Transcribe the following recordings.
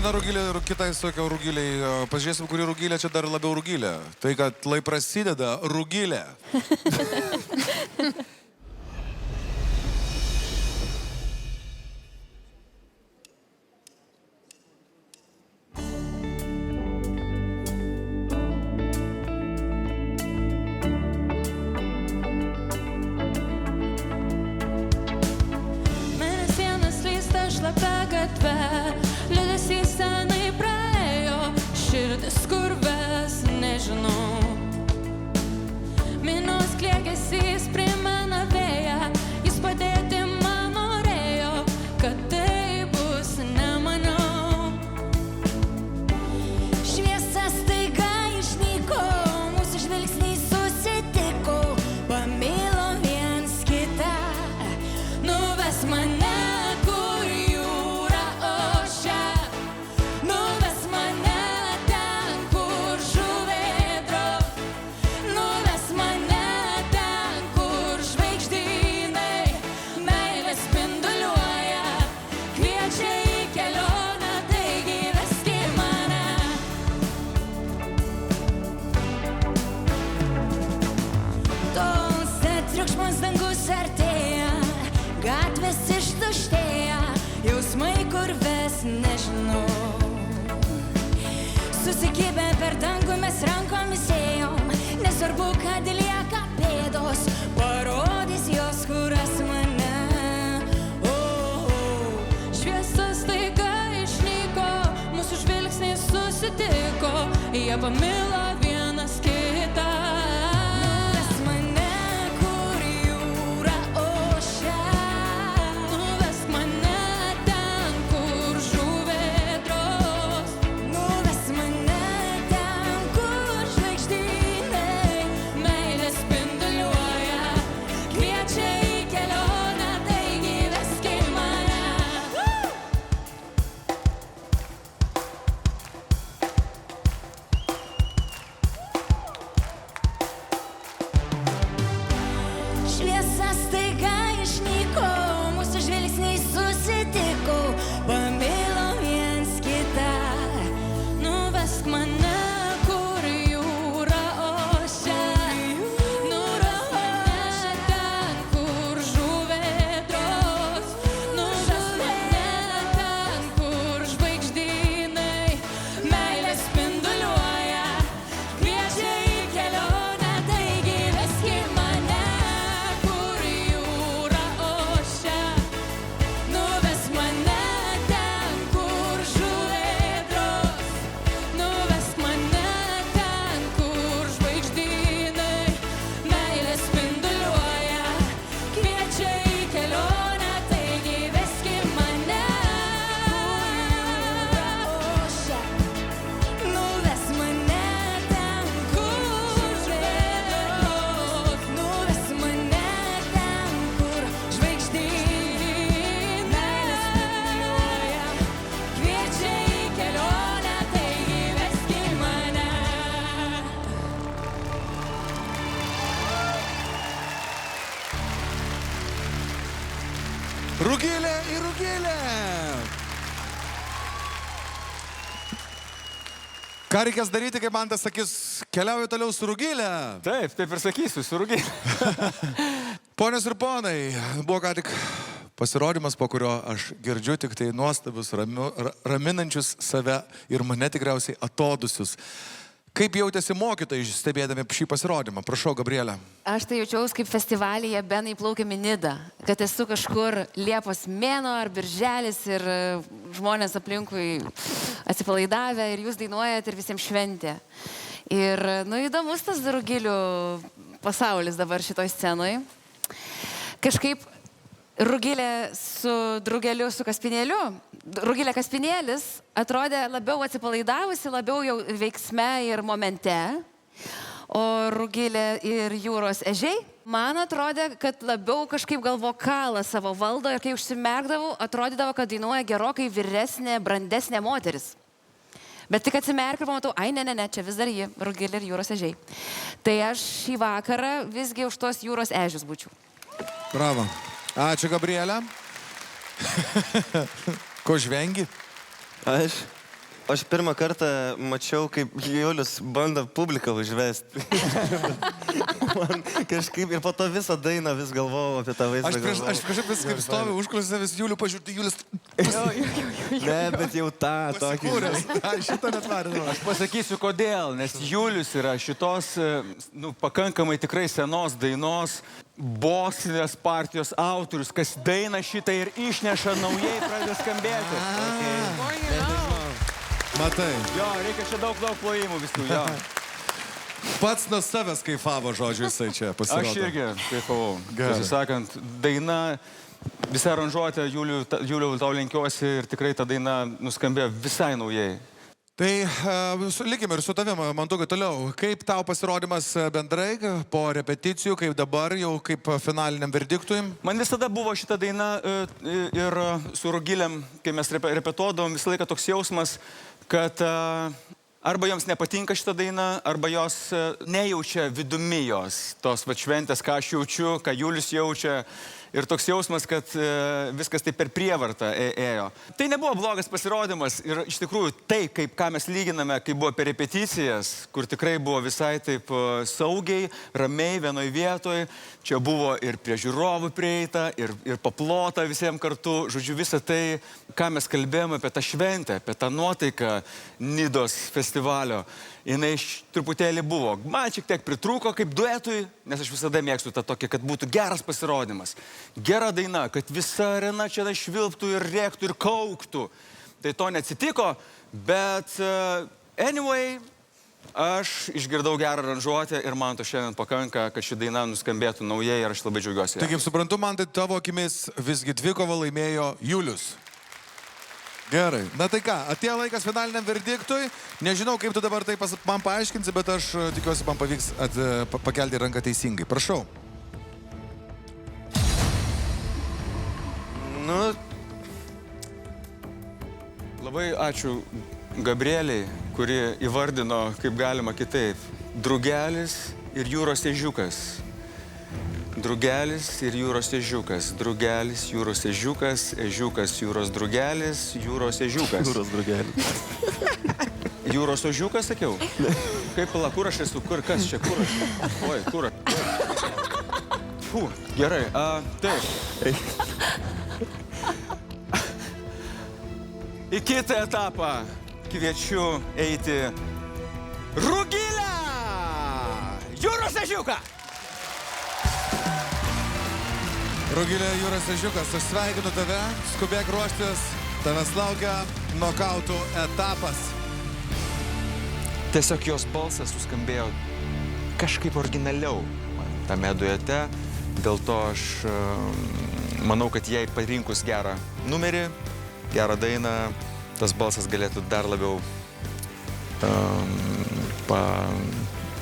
Viena rugilė ir kitai sakiau rugiliai. Pažiūrėsim, kuri rugilė čia dar labiau rugilė. Tai, kad lai prasideda rugilė. Šlapia gatve, liūdesys senai praėjo, širdis kur ves, nežinau. Minios kliegesys primena vėją, jis padėti man norėjo, kad tai bus, nemaniau. Šviesa staiga išnyko, mūsų žvilgsniai susitiko, pamilo viens kitą, nuves mane. Gatvės ištuštėja, jausmai kur ves, nežinau. Susikibę per dangų mes rankomis ėjom, nesvarbu, kad lieka pėdos, parodys jos, kur ras mane. Šviesa staiga išnyko, mūsų žvilgsniai susitiko, jie pamilo vienas kitą. Šviesa staiga išnyko, mūsų žvilgsniai susitiko, pamilo viens kitą. Nuvesk mane, kur jūra ošia, nuvesk mane ten, kur žuvėdros, nuvesk mane ten, kur žvaigždynai meilės spinduliuoja, kviečia į kelionę, taigi veski mane. Rugilė ir rugilė. Ką reikės daryti, kai man tas sakys, keliauju toliau su rugilė? Taip ir sakysiu, su rugilė. Ponios ir ponai, buvo ką tik pasirodymas, po kurio aš girdžiu tik tai nuostabius, raminančius save ir mane tikriausiai atodusius. Kaip jautėsi mokytojai stebėdami šį pasirodymą? Prašau, Gabrielė. Aš tai jaučiausi kaip festivalyje Benai plaukėm į Nidą, kad esu kažkur Liepos mėnuo ar birželis ir žmonės aplinkui atsipalaidavę ir jūs dainuojat ir visiems šventė. Ir, įdomus tas rugilių pasaulis dabar šitoj scenoj. Kažkaip rugilė su drugeliu, su kaspinėliu. Rugilė Kaspinėlis atrodė labiau atsipalaidavusi, labiau jau veiksme ir momente, o rugilė ir jūros ežiai, man atrodė, kad labiau kažkaip gal vokalą savo valdo ir kai užsimerkdavau, atrodydavo, kad dainuoja gerokai vyresnė, brandesnė moteris. Bet tik atsimerkiu ir pamatau, ai, ne, čia vis dar ji, rugilė ir jūros ežiai. Tai aš šį vakarą visgi už tos jūros ežius būčiau. Bravo. Ačiū, Gabrielė. Ko žvengi? Aš Aš pirmą kartą mačiau, kaip Julius bando publiką užvesti. Man kažkaip ir po to visą dainą vis galvojau apie tą vaizdą. Aš kažkaip vis kaip stoviu, užklausė vis Julių pažiūrėti, Julius... Ne, bet jau tą tokį. Kūrės, šitą net varinu. Aš pasakysiu kodėl, nes Julius yra šitos pakankamai tikrai senos dainos bosinės partijos autorius, kas dainą šitą ir išneša naujai pradeda skambėti. Matai. Jo, reikia čia daug plojimų visų, jo. Pats nuo savęs kaifavo, žodžiu, jisai čia pasirodo. Aš irgi kaifavau. Gerai. Pasisakant, daina, visa aranžuotė, Juliau, tau lenkiuosi ir tikrai ta daina nuskambėjo visai naujai. Tai likime ir su tavim, Mantukai, toliau. Kaip tau pasirodymas bendrai po repeticijų, kaip dabar, jau kaip finaliniam verdiktui? Man visada buvo šita daina ir su Rugilėm, kai mes repetuodavom, visą laiką toks jausmas, kad arba joms nepatinka šita daina, arba jos nejaučia vidumi jos, tos šventės, ką aš jaučiu, ką Julius jaučia. Ir toks jausmas, kad viskas taip per prievartą ėjo. Tai nebuvo blogas pasirodymas ir iš tikrųjų tai, ką mes lyginame, kai buvo per repeticijas, kur tikrai buvo visai taip saugiai, ramiai vienoje vietoje. Čia buvo ir prie žiūrovų prieita, ir paplota visiems kartu. Žodžiu, visą tai, ką mes kalbėjome apie tą šventę, apie tą nuotaiką Nidos festivalio, jinai truputėlį buvo. Man šiek tiek pritrūko kaip duetui, nes aš visada mėgstu tą tokį, kad būtų geras pasirodymas. Gera daina, kad visa arena čia švilptų ir rėktų ir kauktų. Tai to neatsitiko, bet anyway, aš išgirdau gerą aranžuotę ir man to šiandien pakanka, kad ši daina nuskambėtų naujai ir aš labai džiaugiuosi. Tai kaip suprantu, man tai tavo akimis visgi dvikovą laimėjo Julius. Gerai. Na tai ką, atėjo laikas finaliniam verdiktui. Nežinau, kaip tu dabar tai man paaiškinsi, bet aš tikiuosi, man pavyks pakelti ranką teisingai. Prašau. Nu, labai ačiū Gabrieliai, kuri įvardino, kaip galima kitaip. Drugelis ir jūros ežiukas. Drugelis ir jūros ežiukas. Drugelis, jūros ežiukas, ežiukas, jūros drugelis, jūros ežiukas. jūros drugelis. Jūros ežiukas, sakiau? Kaip pala, kur aš esu, kur, kas čia, kur aš? Oi, kur aš? Fū, gerai, taip. Į kitą etapą kviečiu eiti Rugilę! Jūros ežiuką! Rugilė, jūros ežiukas, aš sveikinu tave, skubėk ruoštis, tavęs laukia nokautų etapas. Tiesiog jos balsas suskambėjo kažkaip originaliau tame duete, dėl to aš manau, kad jai parinkus gerą numerį, gerą dainą, tas balsas galėtų dar labiau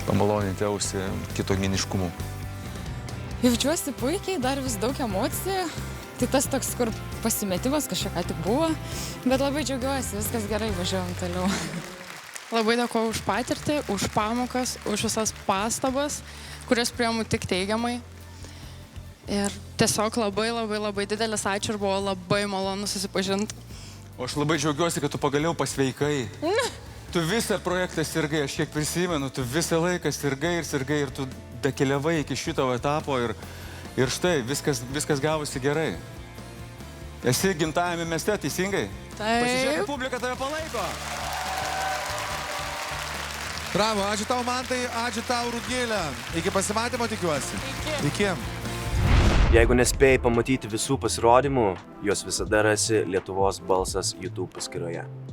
pamaloninti ausį kitoniškumu. Jaučiuosi puikiai, dar vis daug emocijų. Tai tas toks, kur pasimetimas kažką tik buvo. Bet labai džiaugiuosi, viskas gerai, važiuojam toliau. Labai dėkoju už patirtį, už pamokas, už visas pastabas, kurias priimu tik teigiamai. Ir tiesiog labai didelis ačiū ir buvo labai malonu susipažinti. O aš labai džiaugiuosi, kad tu pagaliau pasveikai. Tu visą projektą sirgai, aš kiek prisimenu, tu visą laiką sirgai ir tu dakeliavai iki šito etapo ir štai, viskas gavosi gerai. Esi gimtajame mieste, teisingai? Taip. Pasižiūrėk, publika tave palaiko. Bravo, ačiū tau, Mantai, ačiū tau, Rugilė. Iki pasimatymo tikiuosi. Iki. Jeigu nespėjai pamatyti visų pasirodymų, juos visada rasi Lietuvos balsas YouTube paskyroje.